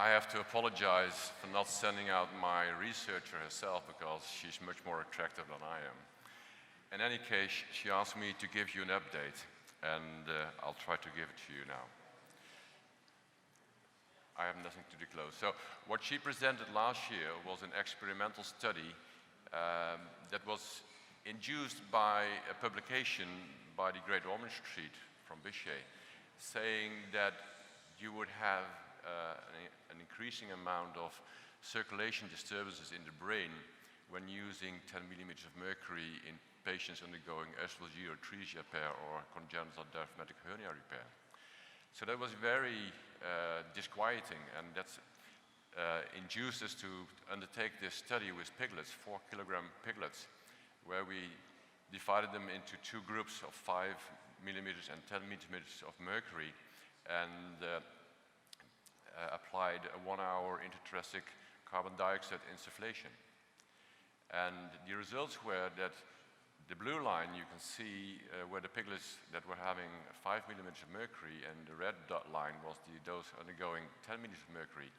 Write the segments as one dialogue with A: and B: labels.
A: I have to apologize for not sending out my researcher herself because she's much more attractive than I am. In any case, she asked me to give you an update, and I'll try to give it to you now. I have nothing to disclose. So what she presented last year was an experimental study that was induced by a publication by the Great Ormond Street from Bichet, saying that you would have an increasing amount of circulation disturbances in the brain when using 10 millimeters of mercury in patients undergoing esophageal atresia repair or congenital diaphragmatic hernia repair. So that was very disquieting, and that's induced us to undertake this study with piglets, 4-kilogram piglets, where we divided them into two groups of 5 millimeters and 10 millimeters of mercury, and applied a 1-hour intrathoracic carbon dioxide insufflation. And the results were that the blue line you can see were the piglets that were having 5 millimeters of mercury, and the red dot line was those undergoing 10 millimeters of mercury.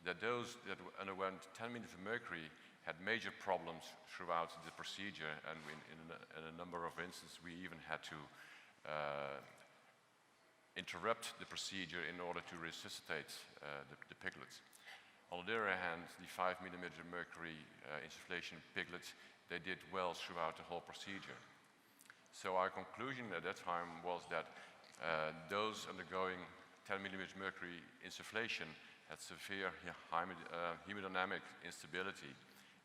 A: That those that underwent 10 millimeters of mercury had major problems throughout the procedure, and in a number of instances we even had to interrupt the procedure in order to resuscitate the piglets. On the other hand, the 5 millimeter mercury insufflation piglets, they did well throughout the whole procedure. So our conclusion at that time was that those undergoing 10 millimeter mercury insufflation had severe hemodynamic instability,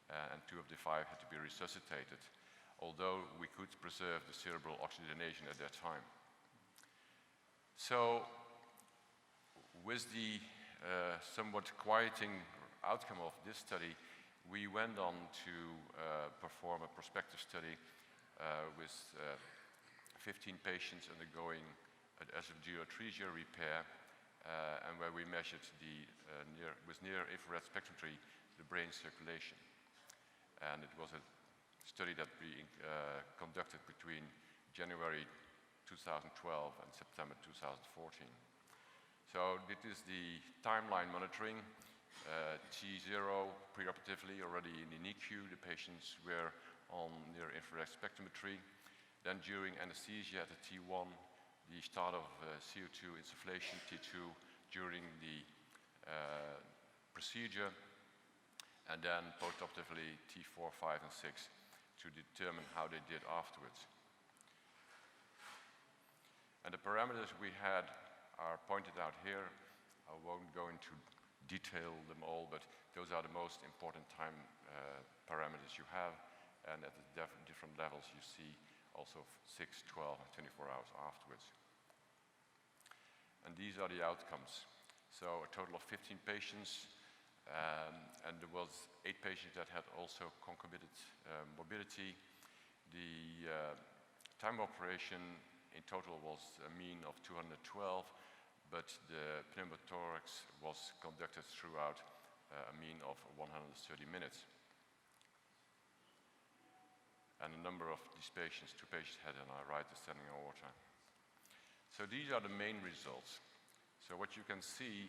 A: and 2 of the 5 had to be resuscitated, although we could preserve the cerebral oxygenation at that time. So with the somewhat quieting outcome of this study, we went on to perform a prospective study with 15 patients undergoing esophageal atresia repair, and where we measured with near-infrared spectrometry the brain circulation. And it was a study that we conducted between January 2012 and September 2014. So this is the timeline monitoring. T0 preoperatively already in the NICU, the patients were on near-infrared spectrometry. Then during anesthesia at the T1, the start of CO2 insufflation, T2 during the procedure, and then postoperatively T4, 5, and 6 to determine how they did afterwards. And the parameters we had are pointed out here. I won't go into detail them all, but those are the most important time parameters you have, and at the different levels you see also 6, 12, and 24 hours afterwards. And these are the outcomes. So a total of 15 patients, and there was 8 patients that had also concomitant morbidity. The time of operation in total was a mean of 212, but the pneumothorax was conducted throughout a mean of 130 minutes. And a number of these patients, 2 patients had an right descending aorta. So these are the main results. So what you can see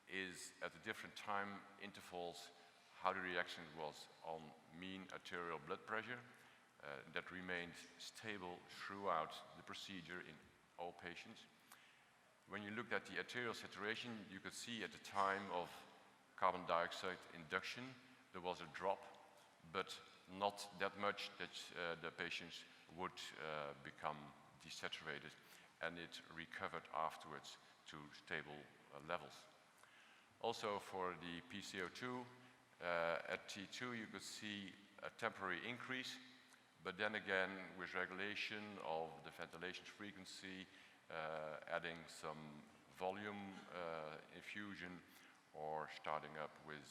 A: is at the different time intervals how the reaction was on mean arterial blood pressure that remained stable throughout the procedure in all patients. When you looked at the arterial saturation, you could see at the time of carbon dioxide induction there was a drop, but not that much that the patients would become desaturated, and it recovered afterwards to stable levels. Also for the PCO2, at T2 you could see a temporary increase, but then again with regulation of the ventilation frequency, adding some volume infusion or starting up with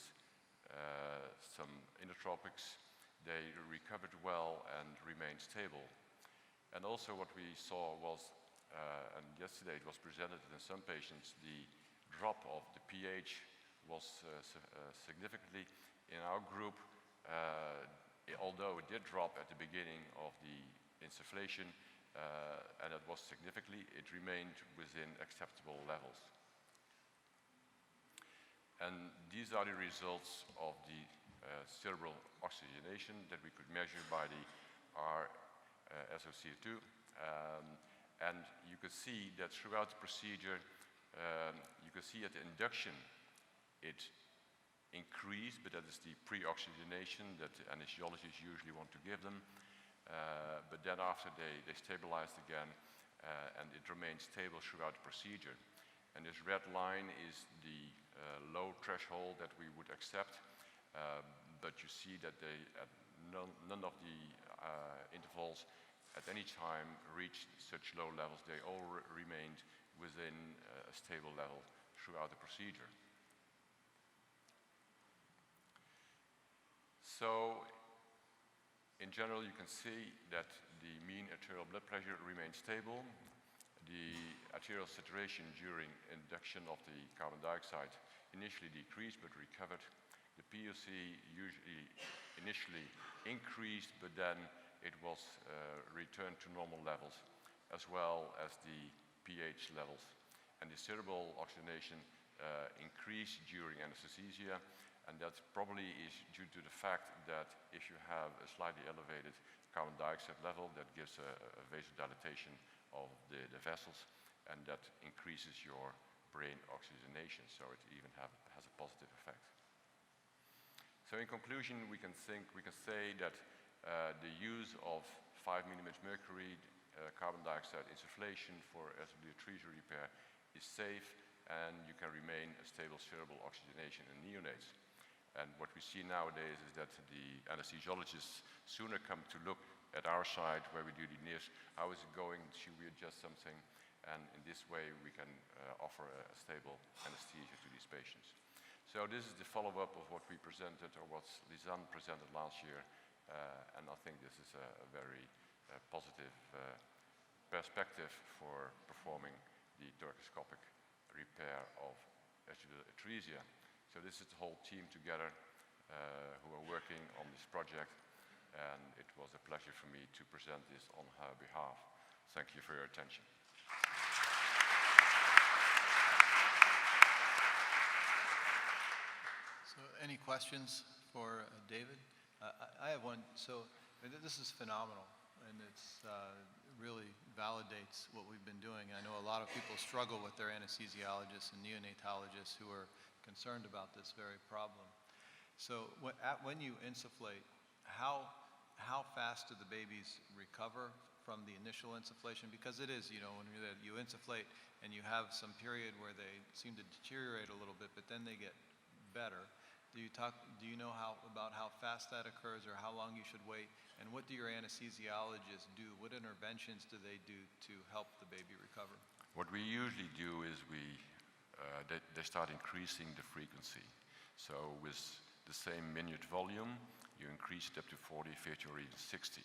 A: some inotropics, they recovered well and remained stable. And also what we saw was, and yesterday it was presented in some patients, the drop of the pH was significantly in our group. Although it did drop at the beginning of the insufflation, and it was significantly, it remained within acceptable levels. And these are the results of the cerebral oxygenation that we could measure by the SOC2. And you could see that throughout the procedure, you could see at the induction it increased, but that is the pre-oxygenation that the anesthesiologists usually want to give them. But then after they stabilized again, and it remained stable throughout the procedure. And this red line is the low threshold that we would accept, but you see that none of the intervals at any time reached such low levels. They all remained within a stable level throughout the procedure. So, in general, you can see that the mean arterial blood pressure remained stable. The arterial saturation during induction of the carbon dioxide initially decreased but recovered. The POC initially increased, but then it was returned to normal levels, as well as the pH levels. And the cerebral oxygenation increased during anesthesia, and that probably is due to the fact that if you have a slightly elevated carbon dioxide level, that gives a vasodilatation of the vessels, and that increases your brain oxygenation, so it even has a positive effect. So in conclusion, we can say that the use of 5 mm mercury carbon dioxide insufflation for esophageal atresia repair is safe, and you can remain a stable cerebral oxygenation in neonates. And what we see nowadays is that the anesthesiologists sooner come to look at our side where we do the NIRS. How is it going? Should we adjust something? And in this way, we can offer a stable anesthesia to these patients. So this is the follow-up of what we presented, or what Lisanne presented last year. And I think this is a very positive perspective for performing the thoracoscopic repair of esophageal atresia. So this is the whole team together who are working on this project, and it was a pleasure for me to present this on her behalf. Thank you for your attention.
B: So any questions for David? I have one. So this is phenomenal, and it's really validates what we've been doing. I know a lot of people struggle with their anesthesiologists and neonatologists who are concerned about this very problem. So when you insufflate, how fast do the babies recover from the initial insufflation? Because it is, when you insufflate and you have some period where they seem to deteriorate a little bit, but then they get better. Do you know about how fast that occurs, or how long you should wait? And what do your anesthesiologists do? What interventions do they do to help the baby recover?
A: What we usually do is they start increasing the frequency. So with the same minute volume, you increase it up to 40, 50, or even 60.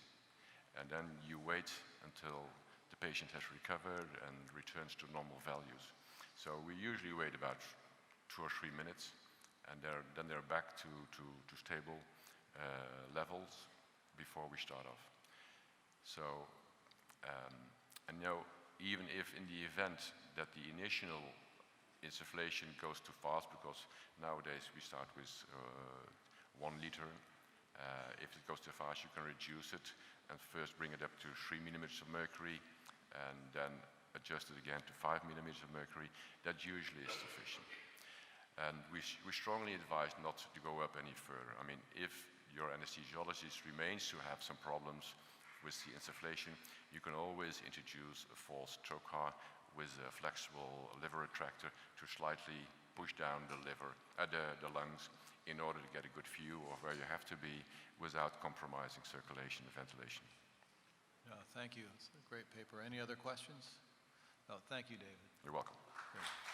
A: And then you wait until the patient has recovered and returns to normal values. So we usually wait about 2 or 3 minutes, and then they're back to stable levels before we start off. So, and even if in the event that the initial insufflation goes too fast, because nowadays we start with 1 liter. If it goes too fast, you can reduce it and first bring it up to 3 millimeters of mercury, and then adjust it again to 5 millimeters of mercury. That usually is sufficient. And we strongly advise not to go up any further. I mean, if your anesthesiologist remains to have some problems with the insufflation, you can always introduce a false trocar with a flexible liver retractor to slightly push down the lungs in order to get a good view of where you have to be without compromising circulation and ventilation.
B: Thank you. It's a great paper. Any other questions? No, thank you, David.
A: You're welcome.
B: Great.